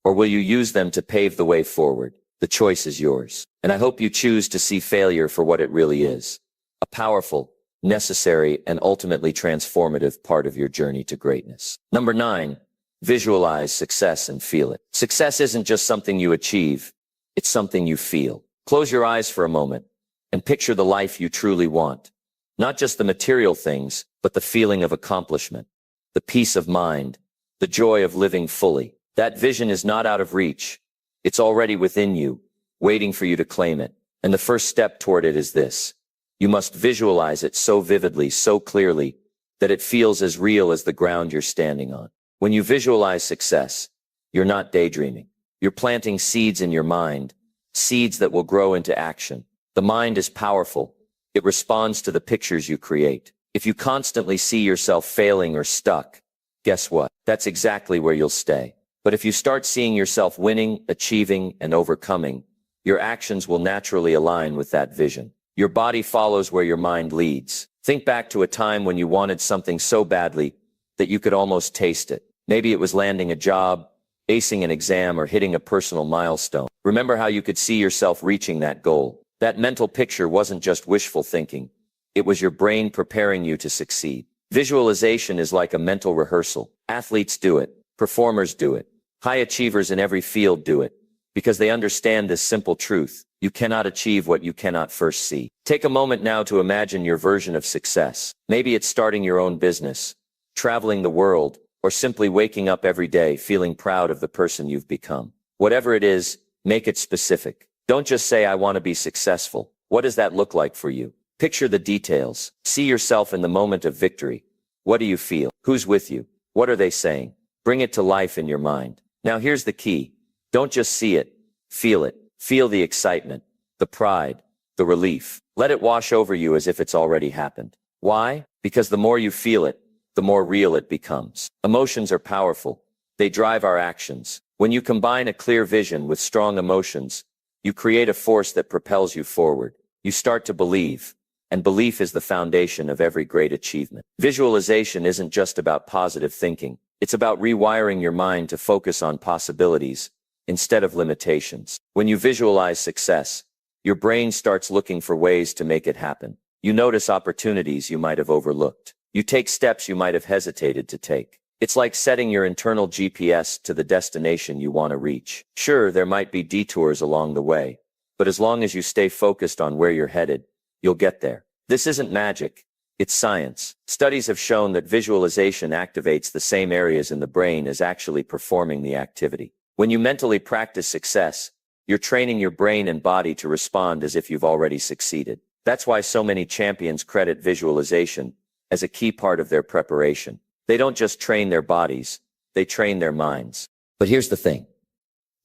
or will you use them to pave the way forward? The choice is yours. And I hope you choose to see failure for what it really is. A powerful, necessary, and ultimately transformative part of your journey to greatness. Number 9, visualize success and feel it. Success isn't just something you achieve. It's something you feel. Close your eyes for a moment and picture the life you truly want. Not just the material things, but the feeling of accomplishment, the peace of mind, the joy of living fully. That vision is not out of reach. It's already within you, waiting for you to claim it. And the first step toward it is this. You must visualize it so vividly, so clearly, that it feels as real as the ground you're standing on. When you visualize success, you're not daydreaming. You're planting seeds in your mind, seeds that will grow into action. The mind is powerful. It responds to the pictures you create. If you constantly see yourself failing or stuck, guess what? That's exactly where you'll stay. But if you start seeing yourself winning, achieving, and overcoming, your actions will naturally align with that vision. Your body follows where your mind leads. Think back to a time when you wanted something so badly that you could almost taste it. Maybe it was landing a job, acing an exam, or hitting a personal milestone. Remember how you could see yourself reaching that goal. That mental picture wasn't just wishful thinking. It was your brain preparing you to succeed. Visualization is like a mental rehearsal. Athletes do it. Performers do it. High achievers in every field do it. Because they understand this simple truth. You cannot achieve what you cannot first see. Take a moment now to imagine your version of success. Maybe it's starting your own business, traveling the world, or simply waking up every day feeling proud of the person you've become. Whatever it is, make it specific. Don't just say, I want to be successful. What does that look like for you? Picture the details. See yourself in the moment of victory. What do you feel? Who's with you? What are they saying? Bring it to life in your mind. Now here's the key. Don't just see it. Feel it. Feel the excitement, the pride, the relief. Let it wash over you as if it's already happened. Why? Because the more you feel it, the more real it becomes. Emotions are powerful. They drive our actions. When you combine a clear vision with strong emotions, You create a force that propels you forward. You start to believe, and belief is the foundation of every great achievement. Visualization isn't just about positive thinking. It's about rewiring your mind to focus on possibilities instead of limitations. When you visualize success, your brain starts looking for ways to make it happen. You notice opportunities you might have overlooked. You take steps you might have hesitated to take. It's like setting your internal GPS to the destination you want to reach. Sure, there might be detours along the way, but as long as you stay focused on where you're headed, you'll get there. This isn't magic. It's science. Studies have shown that visualization activates the same areas in the brain as actually performing the activity. When you mentally practice success, you're training your brain and body to respond as if you've already succeeded. That's why so many champions credit visualization as a key part of their preparation. They don't just train their bodies, they train their minds. But here's the thing.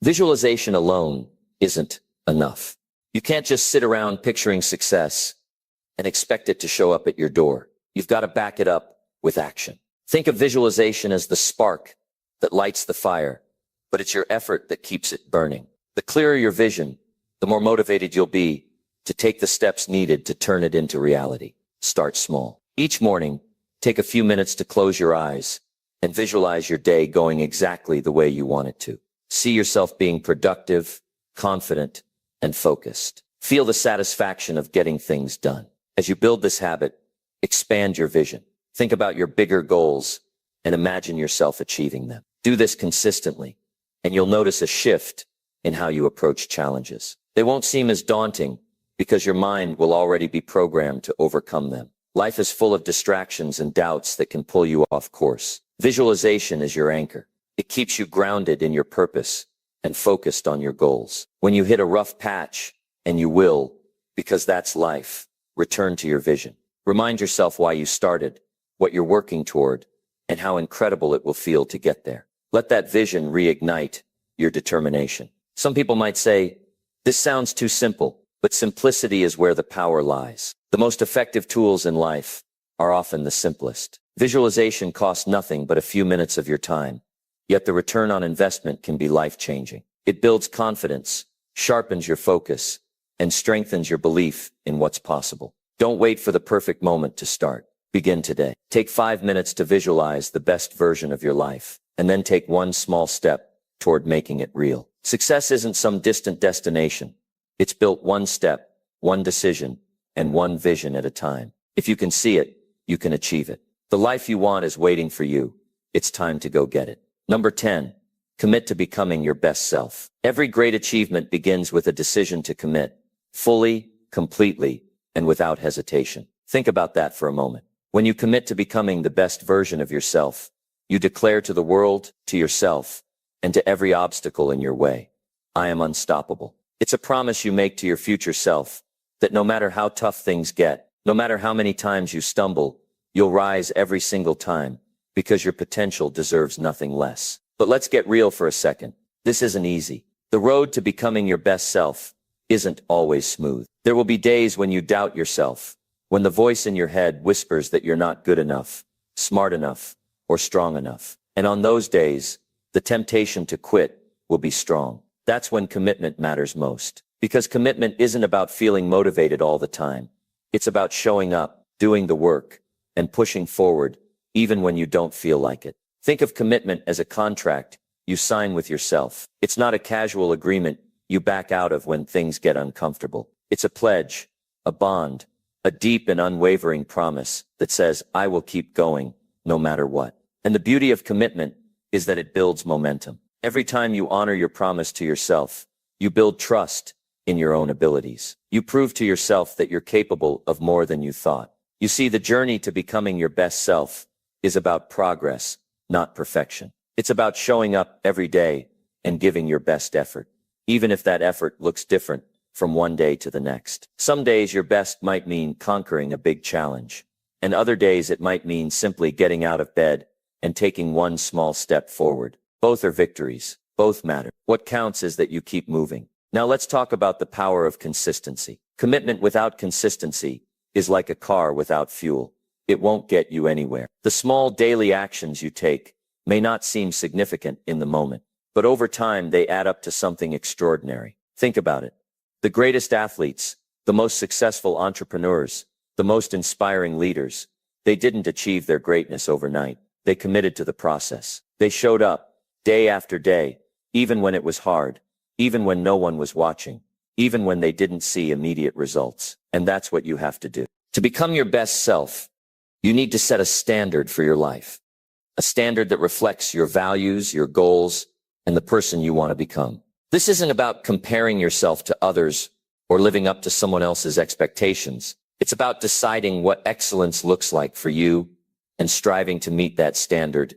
Visualization alone isn't enough. You can't just sit around picturing success and expect it to show up at your door. You've got to back it up with action. Think of visualization as the spark that lights the fire, but it's your effort that keeps it burning. The clearer your vision, the more motivated you'll be to take the steps needed to turn it into reality. Start small. Each morning, take a few minutes to close your eyes and visualize your day going exactly the way you want it to. See yourself being productive, confident, and focused. Feel the satisfaction of getting things done. As you build this habit, expand your vision. Think about your bigger goals and imagine yourself achieving them. Do this consistently, and you'll notice a shift in how you approach challenges. They won't seem as daunting because your mind will already be programmed to overcome them. Life is full of distractions and doubts that can pull you off course. Visualization is your anchor. It keeps you grounded in your purpose and focused on your goals. When you hit a rough patch, and you will, because that's life, return to your vision. Remind yourself why you started, what you're working toward, and how incredible it will feel to get there. Let that vision reignite your determination. Some people might say, this sounds too simple, but simplicity is where the power lies. The most effective tools in life are often the simplest. Visualization costs nothing but a few minutes of your time, yet the return on investment can be life-changing. It builds confidence, sharpens your focus, and strengthens your belief in what's possible. Don't wait for the perfect moment to start. Begin today. Take 5 minutes to visualize the best version of your life, and then take one small step toward making it real. Success isn't some distant destination. It's built one step, one decision, and one vision at a time. If you can see it, you can achieve it. The life you want is waiting for you. It's time to go get it. Number 10, commit to becoming your best self. Every great achievement begins with a decision to commit, fully, completely, and without hesitation. Think about that for a moment. When you commit to becoming the best version of yourself, you declare to the world, to yourself, and to every obstacle in your way, I am unstoppable. It's a promise you make to your future self that no matter how tough things get, no matter how many times you stumble, you'll rise every single time because your potential deserves nothing less. But let's get real for a second. This isn't easy. The road to becoming your best self isn't always smooth. There will be days when you doubt yourself, when the voice in your head whispers that you're not good enough, smart enough, or strong enough. And on those days, the temptation to quit will be strong. That's when commitment matters most. Because commitment isn't about feeling motivated all the time. It's about showing up, doing the work, and pushing forward, even when you don't feel like it. Think of commitment as a contract you sign with yourself. It's not a casual agreement you back out of when things get uncomfortable. It's a pledge, a bond, a deep and unwavering promise that says, I will keep going, no matter what. And the beauty of commitment is that it builds momentum. Every time you honor your promise to yourself, you build trust in your own abilities. You prove to yourself that you're capable of more than you thought. You see, the journey to becoming your best self is about progress, not perfection. It's about showing up every day and giving your best effort, even if that effort looks different from one day to the next. Some days your best might mean conquering a big challenge, and other days it might mean simply getting out of bed and taking one small step forward. Both are victories. Both matter. What counts is that you keep moving. Now let's talk about the power of consistency. Commitment without consistency is like a car without fuel. It won't get you anywhere. The small daily actions you take may not seem significant in the moment, but over time they add up to something extraordinary. Think about it. The greatest athletes, the most successful entrepreneurs, the most inspiring leaders, they didn't achieve their greatness overnight. They committed to the process. They showed up, day after day, even when it was hard, even when no one was watching, even when they didn't see immediate results. And that's what you have to do. To become your best self, you need to set a standard for your life. A standard that reflects your values, your goals, and the person you want to become. This isn't about comparing yourself to others or living up to someone else's expectations. It's about deciding what excellence looks like for you and striving to meet that standard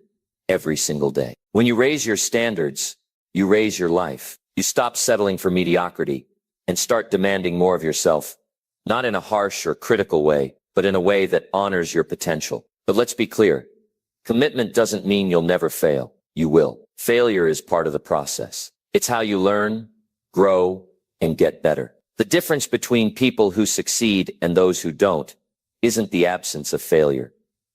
every single day. When you raise your standards, you raise your life. You stop settling for mediocrity and start demanding more of yourself, not in a harsh or critical way, but in a way that honors your potential. But let's be clear. Commitment doesn't mean you'll never fail. You will. Failure is part of the process. It's how you learn, grow, and get better. The difference between people who succeed and those who don't isn't the absence of failure.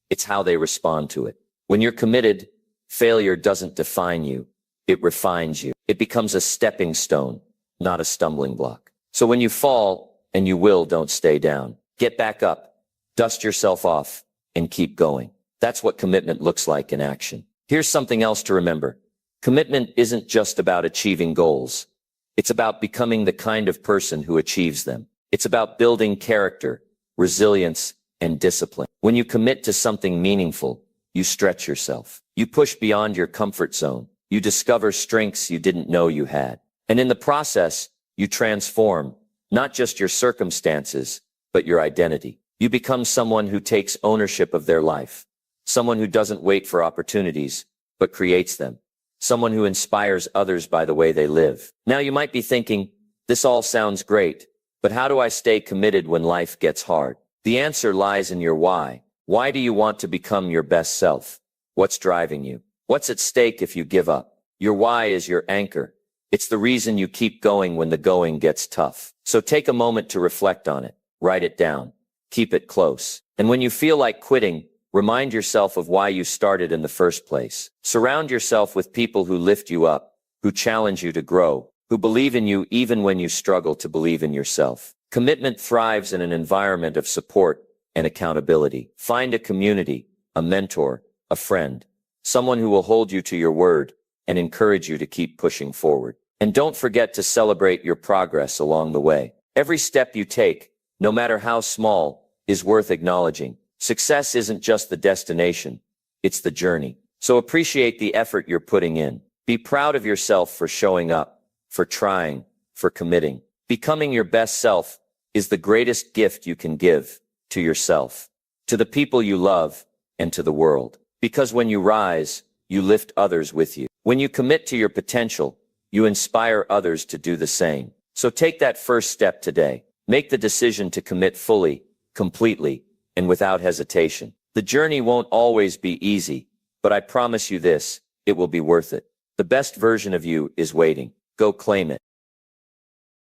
It's how they respond to it. When you're committed, failure doesn't define you. It refines you. It becomes a stepping stone, not a stumbling block. So when you fall, and you will, don't stay down. Get back up, dust yourself off, and keep going. That's what commitment looks like in action. Here's something else to remember. Commitment isn't just about achieving goals. It's about becoming the kind of person who achieves them. It's about building character, resilience, and discipline. When you commit to something meaningful, you stretch yourself. You push beyond your comfort zone. You discover strengths you didn't know you had. And in the process, you transform not just your circumstances, but your identity. You become someone who takes ownership of their life. Someone who doesn't wait for opportunities, but creates them. Someone who inspires others by the way they live. Now you might be thinking, this all sounds great, but how do I stay committed when life gets hard? The answer lies in your why. Why do you want to become your best self? What's driving you? What's at stake if you give up? Your why is your anchor. It's the reason you keep going when the going gets tough. So take a moment to reflect on it. Write it down. Keep it close. And when you feel like quitting, remind yourself of why you started in the first place. Surround yourself with people who lift you up, who challenge you to grow, who believe in you even when you struggle to believe in yourself. Commitment thrives in an environment of support and accountability. Find a community, a mentor, a friend, someone who will hold you to your word and encourage you to keep pushing forward. And don't forget to celebrate your progress along the way. Every step you take, no matter how small, is worth acknowledging. Success isn't just the destination, it's the journey. So appreciate the effort you're putting in. Be proud of yourself for showing up, for trying, for committing. Becoming your best self is the greatest gift you can give to yourself, to the people you love, and to the world. Because when you rise, you lift others with you. When you commit to your potential, you inspire others to do the same. So take that first step today. Make the decision to commit fully, completely, and without hesitation. The journey won't always be easy, but I promise you this, it will be worth it. The best version of you is waiting. Go claim it.